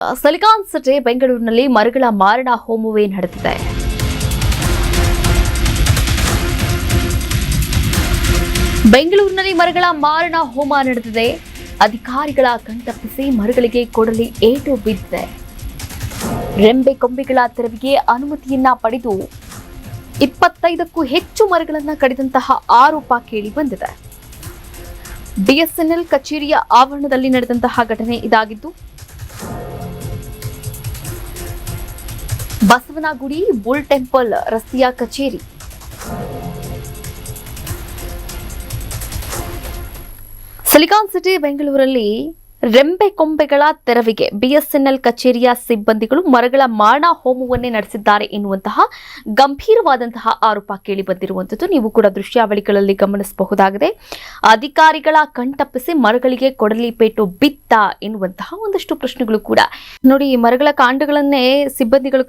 Silicon city ಬೆಂಗಳೂರಿನಲ್ಲಿ ಮರಗಳ ಮಾರಣ ಹೋಮವೇ ನಡೆದಿದೆ. ಬೆಂಗಳೂರಿನಲ್ಲಿ ಮರಗಳ ಮಾರಣ ಹೋಮ ನಡೆದಿದೆ. ಅಧಿಕಾರಿಗಳ ಕಣ್ತಪ್ಪಿಸಿ ಮರಗಳಿಗೆ ಕೊಡಲಿ ಏಟು ಬಿದ್ದಿದೆ. ರೆಂಬೆ ಕೊಂಬೆಗಳ ತೆರವಿಗೆ ಅನುಮತಿಯನ್ನ ಪಡೆದು 25ಕ್ಕೂ ಹೆಚ್ಚು ಮರಗಳನ್ನು ಕಡಿದಂತಹ ಆರೋಪ ಕೇಳಿ ಬಂದಿದೆ. ಬಿಎಸ್ಎನ್ಎಲ್ ಕಚೇರಿಯ ಆವರಣದಲ್ಲಿ ನಡೆದಂತಹ ಘಟನೆ ಇದಾಗಿದ್ದು, ಬಸವನಗುಡಿ ಬುಲ್ ಟೆಂಪಲ್ ರಸ್ತೆಯ ಕಚೇರಿ. ಸಿಲಿಕಾನ್ ಸಿಟಿ ಬೆಂಗಳೂರಲ್ಲಿ ರೆಂಬೆ ಕೊಂಬೆಗಳ ತೆರವಿಗೆ ಬಿಎಸ್ಎನ್ಎಲ್ ಕಚೇರಿಯ ಸಿಬ್ಬಂದಿಗಳು ಮರಗಳ ಮಾರಣ ಹೋಮವನ್ನೇ ನಡೆಸಿದ್ದಾರೆ ಎನ್ನುವಂತಹ ಗಂಭೀರವಾದಂತಹ ಆರೋಪ ಕೇಳಿ ಬಂದಿರುವಂತದ್ದು ನೀವು ಕೂಡ ದೃಶ್ಯಾವಳಿಗಳಲ್ಲಿ ಗಮನಿಸಬಹುದಾಗಿದೆ. ಅಧಿಕಾರಿಗಳ ಕಣ್ತಪ್ಪಿಸಿ ಮರಗಳಿಗೆ ಕೊಡಲಿ ಪೇಟು ಬಿತ್ತ ಎನ್ನುವಂತಹ ಒಂದಷ್ಟು ಪ್ರಶ್ನೆಗಳು ಕೂಡ. ನೋಡಿ, ಮರಗಳ ಕಾಂಡಗಳನ್ನೇ ಸಿಬ್ಬಂದಿಗಳು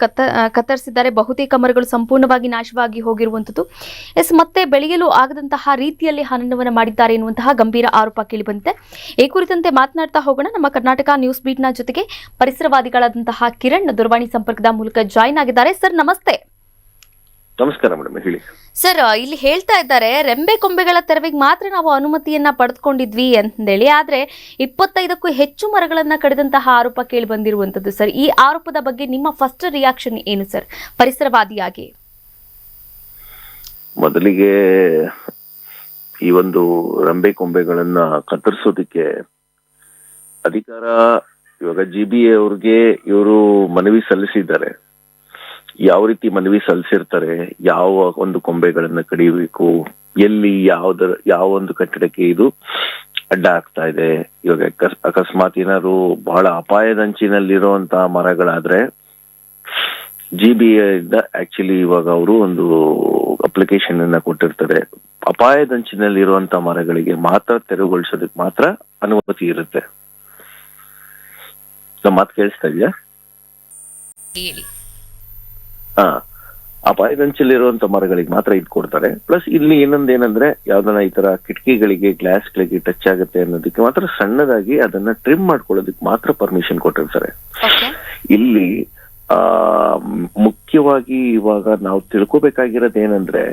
ಕತ್ತರಿಸಿದ್ದಾರೆ. ಬಹುತೇಕ ಮರಗಳು ಸಂಪೂರ್ಣವಾಗಿ ನಾಶವಾಗಿ ಹೋಗಿರುವಂತದ್ದು. ಮತ್ತೆ ಬೆಳೆಯಲು ಆಗದಂತಹ ರೀತಿಯಲ್ಲಿ ಹನನವನ್ನು ಮಾಡಿದ್ದಾರೆ ಎನ್ನುವಂತಹ ಗಂಭೀರ ಆರೋಪ ಕೇಳಿ ಬಂದಿದೆ. ಈ ಕುರಿತಂತೆ ಮಾತನಾಡ್ತಾ ಹೋಗೋಣ. ನಮ್ಮ ಕರ್ನಾಟಕ ನ್ಯೂಸ್ ಬೀಟ್ನ ಜೊತೆಗೆ ಪರಿಸರವಾದಿಗಳಾದಂತಹ ಕಿರಣ್ ದೂರವಾಣಿ ಸಂಪರ್ಕದ ಮೂಲಕ ಜಾಯಿನ್ ಆಗಿದ್ದಾರೆ. ಸರ್, ನಮಸ್ತೆ. ನಮಸ್ಕಾರ ಮೇಡಮ್, ಹೇಳಿ. ಸರ್, ಇಲ್ಲಿ ಹೇಳ್ತಾ ಇದ್ದಾರೆ ರೆಂಬೆ ಕೊಂಬೆಗಳ ತೆರವಿಗೆ ಮಾತ್ರ ನಾವು ಅನುಮತಿಯನ್ನ ಪಡೆದುಕೊಂಡಿದ್ವಿ ಅಂತೇಳಿ, ಆದ್ರೆ 25ಕ್ಕೂ ಹೆಚ್ಚು ಮರಗಳನ್ನ ಕಡಿದಂತಹ ಆರೋಪ ಕೇಳಿ ಬಂದಿರುವಂತದ್ದು. ಸರ್, ಈ ಆರೋಪದ ಬಗ್ಗೆ ನಿಮ್ಮ ಫಸ್ಟ್ ರಿಯಾಕ್ಷನ್ ಏನು ಸರ್, ಪರಿಸರವಾದಿಯಾಗಿ? ಮೊದಲಿಗೆ ಈ ಒಂದು ರೆಂಬೆ ಕೊಂಬೆಗಳನ್ನ ಕತ್ತರಿಸೋದಿಕ್ಕೆ ಅಧಿಕಾರ ಇವಾಗ GBA ಅವ್ರಿಗೆ ಇವರು ಮನವಿ ಸಲ್ಲಿಸಿದ್ದಾರೆ. ಯಾವ ರೀತಿ ಮನವಿ ಸಲ್ಲಿಸಿರ್ತಾರೆ, ಯಾವ ಒಂದು ಕೊಂಬೆಗಳನ್ನ ಕಡಿಬೇಕು, ಎಲ್ಲಿ ಯಾವ ಒಂದು ಕಟ್ಟಡಕ್ಕೆ ಇದು ಅಡ್ಡ ಆಗ್ತಾ ಇದೆ. ಇವಾಗ ಅಕಸ್ಮಾತ್ ಏನಾದ್ರು ಬಹಳ ಅಪಾಯದಂಚಿನಲ್ಲಿರುವಂತಹ ಮರಗಳಾದ್ರೆ GBA ಇಂದ ಆಕ್ಚುಲಿ ಇವಾಗ ಅವರು ಒಂದು ಅಪ್ಲಿಕೇಶನ್ ಅನ್ನ ಕೊಟ್ಟಿರ್ತಾರೆ. ಅಪಾಯದಂಚಿನಲ್ಲಿರುವಂತಹ ಮರಗಳಿಗೆ ಮಾತ್ರ ತೆರವುಗೊಳಿಸೋದಕ್ಕೆ ಮಾತ್ರ ಅನುಮತಿ ಇರುತ್ತೆ. ನಮ್ಮ ಮಾತು ಕೇಳಿಸ್ತಾ ಇದೆಯಾ? ಅಪಾಯದಂಚಲ್ಲಿರುವಂತ ಮರಗಳಿಗೆ ಮಾತ್ರ ಇದು ಕೊಡ್ತಾರೆ. ಪ್ಲಸ್ ಇಲ್ಲಿ ಏನಂದ್ರೆ ಯಾವ್ದನ್ನ ಈ ತರ ಕಿಟಕಿಗಳಿಗೆ ಗ್ಲಾಸ್ಗಳಿಗೆ ಟಚ್ ಆಗುತ್ತೆ ಅನ್ನೋದಕ್ಕೆ ಮಾತ್ರ ಸಣ್ಣದಾಗಿ ಅದನ್ನ ಟ್ರಿಮ್ ಮಾಡ್ಕೊಳ್ಳೋದಕ್ಕೆ ಮಾತ್ರ ಪರ್ಮಿಷನ್ ಕೊಟ್ಟಿರ್ತಾರೆ. ಇಲ್ಲಿ ಮುಖ್ಯವಾಗಿ ಇವಾಗ ನಾವು ತಿಳ್ಕೊಬೇಕಾಗಿರೋದು ಏನಂದ್ರೆ,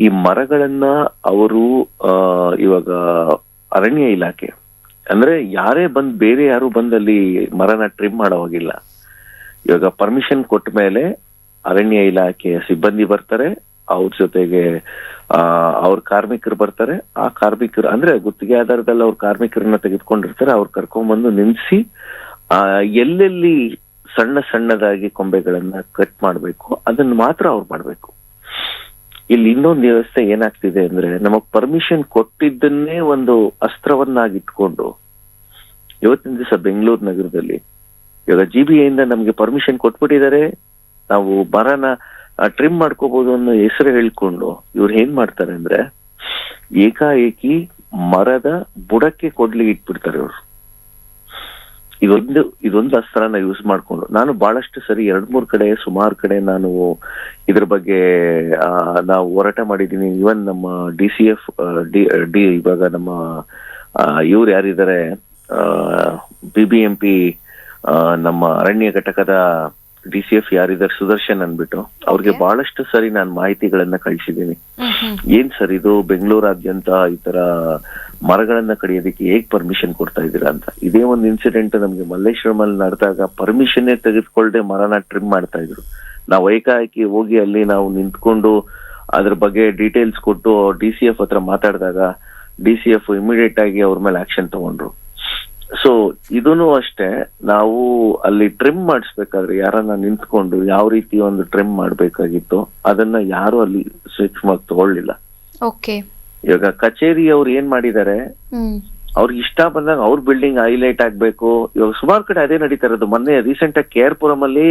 ಈ ಮರಗಳನ್ನ ಅವರು ಇವಾಗ ಅರಣ್ಯ ಇಲಾಖೆ ಅಂದ್ರೆ ಬೇರೆ ಯಾರು ಬಂದಲ್ಲಿ ಮರನ ಟ್ರಿಮ್ ಮಾಡೋ ಹೋಗಿಲ್ಲ. ಇವಾಗ ಪರ್ಮಿಷನ್ ಕೊಟ್ಟ ಮೇಲೆ ಅರಣ್ಯ ಇಲಾಖೆಯ ಸಿಬ್ಬಂದಿ ಬರ್ತಾರೆ, ಅವ್ರ ಜೊತೆಗೆ ಅವ್ರ ಕಾರ್ಮಿಕರು ಬರ್ತಾರೆ. ಆ ಕಾರ್ಮಿಕರು ಅಂದ್ರೆ ಗುತ್ತಿಗೆ ಆಧಾರದಲ್ಲಿ ಅವ್ರ ಕಾರ್ಮಿಕರನ್ನ ತೆಗೆದುಕೊಂಡಿರ್ತಾರೆ. ಅವ್ರು ಕರ್ಕೊಂಡ್ಬಂದು ನಿಲ್ಸಿ ಎಲ್ಲೆಲ್ಲಿ ಸಣ್ಣದಾಗಿ ಕೊಂಬೆಗಳನ್ನ ಕಟ್ ಮಾಡ್ಬೇಕು ಅದನ್ನ ಮಾತ್ರ ಅವ್ರು ಮಾಡ್ಬೇಕು. ಇಲ್ಲಿ ಇನ್ನೊಂದು ವ್ಯವಸ್ಥೆ ಏನಾಗ್ತಿದೆ ಅಂದ್ರೆ, ನಮಗ್ ಪರ್ಮಿಷನ್ ಕೊಟ್ಟಿದ್ದನ್ನೇ ಒಂದು ಅಸ್ತ್ರವನ್ನಾಗಿಟ್ಕೊಂಡು ಇವತ್ತಿನ ದಿವಸ ಬೆಂಗಳೂರು ನಗರದಲ್ಲಿ ಇವಾಗ GBA ಇಂದ ನಮ್ಗೆ ಪರ್ಮಿಷನ್ ಕೊಟ್ಬಿಟ್ಟಿದ್ದಾರೆ, ನಾವು ಮರನ ಟ್ರಿಮ್ ಮಾಡ್ಕೋಬಹುದು ಅನ್ನೋ ಹೆಸರು ಹೇಳ್ಕೊಂಡು ಇವ್ರು ಏನ್ ಮಾಡ್ತಾರೆ ಅಂದ್ರೆ, ಏಕಾಏಕಿ ಮರದ ಬುಡಕ್ಕೆ ಕೊಡ್ಲಿ ಇಟ್ಬಿಡ್ತಾರೆ ಇವ್ರು. ಇದೊಂದು ಅಸ್ತ್ರನ ಯೂಸ್ ಮಾಡ್ಕೊಂಡು ನಾನು ಬಹಳಷ್ಟು ಸರಿ 2-3 ಕಡೆ ಸುಮಾರು ಕಡೆ ನಾನು ಇದ್ರ ಬಗ್ಗೆ ನಾವು ಹೋರಾಟ ಮಾಡಿದ್ದೀನಿ. ಇವನ್ ನಮ್ಮ DCF ಇವಾಗ ನಮ್ಮ ಇವ್ರು ಯಾರಿದ್ದಾರೆ, BBMP ನಮ್ಮ ಅರಣ್ಯ ಘಟಕದ DCF ಯಾರಿದ್ದಾರೆ, ಸುದರ್ಶನ್ ಅನ್ಬಿಟ್ಟು, ಅವ್ರಿಗೆ ಬಹಳಷ್ಟು ಸರಿ ನಾನು ಮಾಹಿತಿಗಳನ್ನ ಕಳಿಸಿದ್ದೀನಿ. ಏನ್ ಸರ್ ಇದು ಬೆಂಗಳೂರಾದ್ಯಂತ ಈ ತರ ಮರಗಳನ್ನ ಕಡಿಯೋದಕ್ಕೆ ಹೇಗ್ ಪರ್ಮಿಷನ್ ಕೊಡ್ತಾ ಇದ್ದೀರಾ ಅಂತ. ಇದೇ ಒಂದು ಇನ್ಸಿಡೆಂಟ್ ನಮ್ಗೆ ಮಲ್ಲೇಶ್ವರಂ ಅಲ್ಲಿ ನಡೆದಾಗ ಪರ್ಮಿಷನ್ನೇ ತೆಗೆದುಕೊಳ್ಳದೆ ಮರನ ಟ್ರಿಮ್ ಮಾಡ್ತಾ ಇದ್ರು. ನಾವು ಏಕಾಏಕಿ ಹೋಗಿ ಅಲ್ಲಿ ನಾವು ನಿಂತ್ಕೊಂಡು ಅದ್ರ ಬಗ್ಗೆ ಡೀಟೇಲ್ಸ್ ಕೊಟ್ಟು DCF ಹತ್ರ ಮಾತಾಡಿದಾಗ DCF ಇಮಿಡಿಯೇಟ್ ಆಗಿ ಅವ್ರ ಮೇಲೆ ಆಕ್ಷನ್ ತಗೊಂಡ್ರು. ಸೊ ಇದೂನು ಅಷ್ಟೇ, ನಾವು ಅಲ್ಲಿ ಟ್ರಿಮ್ ಮಾಡಿಸ್ಬೇಕಾದ್ರೆ ಯಾರನ್ನ ನಿಂತ್ಕೊಂಡು ಯಾವ ರೀತಿ ಒಂದು ಟ್ರಿಮ್ ಮಾಡ್ಬೇಕಾಗಿತ್ತು ಅದನ್ನ ಯಾರು ಅಲ್ಲಿ ಸೂಕ್ಷ್ಮವಾಗಿ ತಗೊಳ್ಳಿಲ್ಲ. ಇವಾಗ ಕಚೇರಿ ಅವ್ರು ಏನ್ ಮಾಡಿದ್ದಾರೆ, ಅವ್ರಿಗೆ ಇಷ್ಟ ಬಂದಾಗ ಅವ್ರ ಬಿಲ್ಡಿಂಗ್ ಹೈಲೈಟ್ ಆಗ್ಬೇಕು. ಇವಾಗ ಸುಮಾರು ಕಡೆ ಅದೇ ನಡೀತಾ ಇರೋದು. ಮೊನ್ನೆ ರೀಸೆಂಟ್ ಆಗಿ KRಪುರಂ ಅಲ್ಲಿ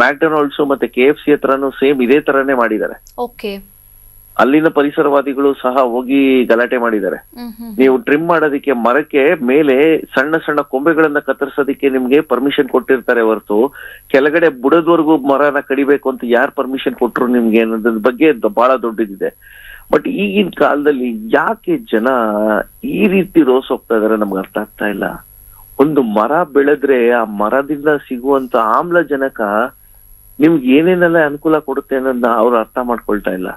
ಮ್ಯಾಕ್ಡೊನಾಲ್ಡ್ಸ್ ಮತ್ತೆ KFC ಹತ್ರನು ಸೇಮ್ ಇದೇ ತರಾನೇ ಮಾಡಿದ್ದಾರೆ. ಅಲ್ಲಿನ ಪರಿಸರವಾದಿಗಳು ಸಹ ಹೋಗಿ ಗಲಾಟೆ ಮಾಡಿದ್ದಾರೆ. ನೀವು ಟ್ರಿಮ್ ಮಾಡೋದಿಕ್ಕೆ ಮರಕ್ಕೆ ಮೇಲೆ ಸಣ್ಣ ಕೊಂಬೆಗಳನ್ನ ಕತ್ತರಿಸೋದಿಕ್ಕೆ ನಿಮ್ಗೆ ಪರ್ಮಿಷನ್ ಕೊಟ್ಟಿರ್ತಾರೆ ಹೊರತು ಕೆಳಗಡೆ ಬುಡದವರೆಗೂ ಮರನ ಕಡಿಬೇಕು ಅಂತ ಯಾರು ಪರ್ಮಿಷನ್ ಕೊಟ್ರು ನಿಮ್ಗೆ ಅನ್ನೋದ್ರ ಬಗ್ಗೆ ಬಹಳ ದೊಡ್ಡದಿದೆ. ಬಟ್ ಈಗಿನ ಕಾಲದಲ್ಲಿ ಯಾಕೆ ಜನ ಈ ರೀತಿ ರೋಸ್ ಹೋಗ್ತಾ ಇದಾರೆ ನಮ್ಗೆ ಅರ್ಥ ಆಗ್ತಾ ಇಲ್ಲ. ಒಂದು ಮರ ಬೆಳೆದ್ರೆ ಆ ಮರದಿಂದ ಸಿಗುವಂತ ಆಮ್ಲಜನಕ ನಿಮ್ಗೆ ಏನೇನೆಲ್ಲ ಅನುಕೂಲ ಕೊಡುತ್ತೆ ಅನ್ನೋದನ್ನ ಅವ್ರು ಅರ್ಥ ಮಾಡ್ಕೊಳ್ತಾ ಇಲ್ಲ.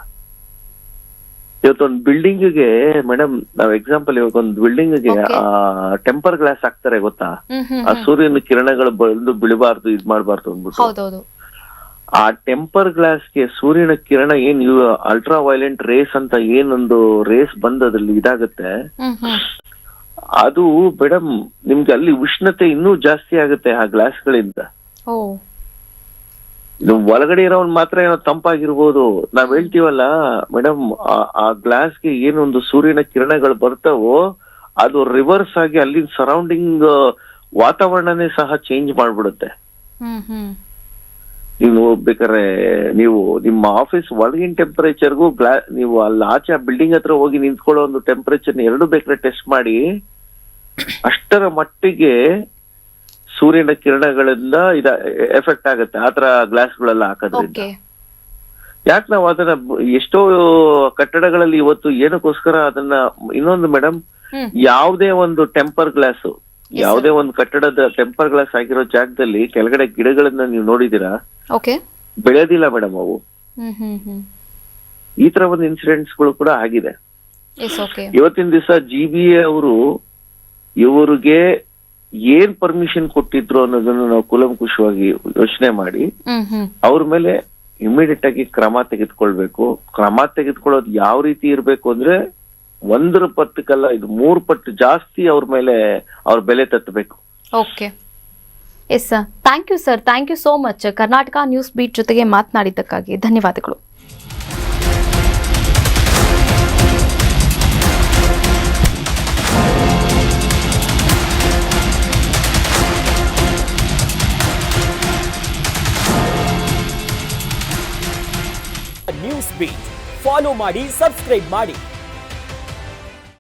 ಇವತ್ತೊಂದು ಬಿಲ್ಡಿಂಗ್ಗೆ ಮೇಡಮ್ ನಾವ್ ಎಕ್ಸಾಂಪಲ್ ಇವಾಗ ಒಂದು ಬಿಲ್ಡಿಂಗ್ಗೆ Okay. ಟೆಂಪರ್ ಗ್ಲಾಸ್ ಹಾಕ್ತಾರೆ ಗೊತ್ತಾ? ಆ ಸೂರ್ಯನ ಕಿರಣಗಳು ಬಂದು ಬೀಳಬಾರ್ದು ಇದ್ ಮಾಡ್ಬಾರ್ದು ಅಂದ್ಬಿಟ್ಟು. ಹೌದೌದು. ಆ ಟೆಂಪರ್ ಗ್ಲಾಸ್ಗೆ ಸೂರ್ಯನ ಕಿರಣ ಏನ್ ಅಲ್ಟ್ರಾ ವೈಲೆಂಟ್ ರೇಸ್ ಅಂತ ಏನೊಂದು ರೇಸ್ ಬಂದ್ ಅದ್ರಲ್ಲಿ ಇದಾಗುತ್ತೆ, ಅದು ಮೇಡಮ್ ನಿಮ್ಗೆ ಅಲ್ಲಿ ಉಷ್ಣತೆ ಇನ್ನೂ ಜಾಸ್ತಿ ಆಗುತ್ತೆ ಆ ಗ್ಲಾಸ್ಗಳಿಂದ. ಓ. ಒಳಗಡೆ ಇರೋನ್ ಮಾತ್ರ ಏನೋ ತಂಪಾಗಿರ್ಬೋದು, ನಾವ್ ಹೇಳ್ತೀವಲ್ಲ ಮೇಡಮ್ ಆ ಗ್ಲಾಸ್ಗೆ ಏನೊಂದು ಸೂರ್ಯನ ಕಿರಣಗಳು ಬರ್ತಾವೋ ಅದು ರಿವರ್ಸ್ ಆಗಿ ಅಲ್ಲಿ ಸರೌಂಡಿಂಗ್ ವಾತಾವರಣನೇ ಸಹ ಚೇಂಜ್ ಮಾಡ್ಬಿಡುತ್ತೆ. ನೀವು ಬೇಕಾದ್ರೆ ನೀವು ನಿಮ್ಮ ಆಫೀಸ್ ಒಳಗಿನ ಟೆಂಪರೇಚರ್ಗೂ ನೀವು ಅಲ್ಲಿ ಆಚೆ ಬಿಲ್ಡಿಂಗ್ ಹತ್ರ ಹೋಗಿ ನಿಂತ್ಕೊಳ್ಳೋ ಒಂದು ಟೆಂಪರೇಚರ್ ಎರಡು ಬೇಕಾದ್ರೆ ಟೆಸ್ಟ್ ಮಾಡಿ, ಅಷ್ಟರ ಮಟ್ಟಿಗೆ ಸೂರ್ಯನ ಕಿರಣಗಳಿಂದ ಎಫೆಕ್ಟ್ ಆಗುತ್ತೆ ಆತರ ಗ್ಲಾಸ್ಗಳೆಲ್ಲ ಹಾಕೋದ್ರಿಂದ. ಯಾಕೆ ನಾವು ಅದನ್ನ ಎಷ್ಟೋ ಕಟ್ಟಡಗಳಲ್ಲಿ ಇವತ್ತು ಏನಕ್ಕೋಸ್ಕರ ಅದನ್ನ ಇನ್ನೊಂದು ಮೇಡಮ್, ಯಾವುದೇ ಒಂದು ಟೆಂಪರ್ ಗ್ಲಾಸ್, ಯಾವುದೇ ಒಂದು ಕಟ್ಟಡದ ಟೆಂಪರ್ ಗ್ಲಾಸ್ ಆಗಿರೋ ಜಾಗದಲ್ಲಿ ಕೆಳಗಡೆ ಗಿಡಗಳನ್ನ ನೀವು ನೋಡಿದೀರಾ? ಬೆಳೆಯೋದಿಲ್ಲ ಮೇಡಮ್ ಅವು. ಈ ತರ ಒಂದು ಇನ್ಸಿಡೆಂಟ್ಸ್ ಗಳು ಕೂಡ ಆಗಿದೆ. ಇವತ್ತಿನ ದಿವಸ GBA ಅವರು ಇವರಿಗೆ ಏನ್ ಪರ್ಮಿಷನ್ ಕೊಟ್ಟಿದ್ರು ಅನ್ನೋದನ್ನ ನಾವು ಕೂಲಂಕುಷವಾಗಿ ಯೋಚನೆ ಮಾಡಿ ಅವ್ರ ಮೇಲೆ ಇಮಿಡಿಯೇಟ್ ಆಗಿ ಕ್ರಮ ತೆಗೆದುಕೊಳ್ಬೇಕು. ಕ್ರಮ ತೆಗೆದುಕೊಳ್ಳೋದು ಯಾವ ರೀತಿ ಇರ್ಬೇಕು ಅಂದ್ರೆ 1 ಪಟ್ಟಕ್ಕಲ್ಲ, ಇದು 3 ಪಟ್ಟು ಜಾಸ್ತಿ ಅವ್ರ ಮೇಲೆ ಅವ್ರ ಬೆಲೆ ತತ್ತಬೇಕು. Okay, yes sir, thank you sir, thank you so much. Karnataka news beat ಜೊತೆಗೆ ಮಾತನಾಡಿದ್ದಕ್ಕಾಗಿ ಧನ್ಯವಾದಗಳು. ನ್ಯೂಸ್ ಬೀಟ್ ಫಾಲೋ ಮಾಡಿ, ಸಬ್ಸ್ಕ್ರೈಬ್ ಮಾಡಿ.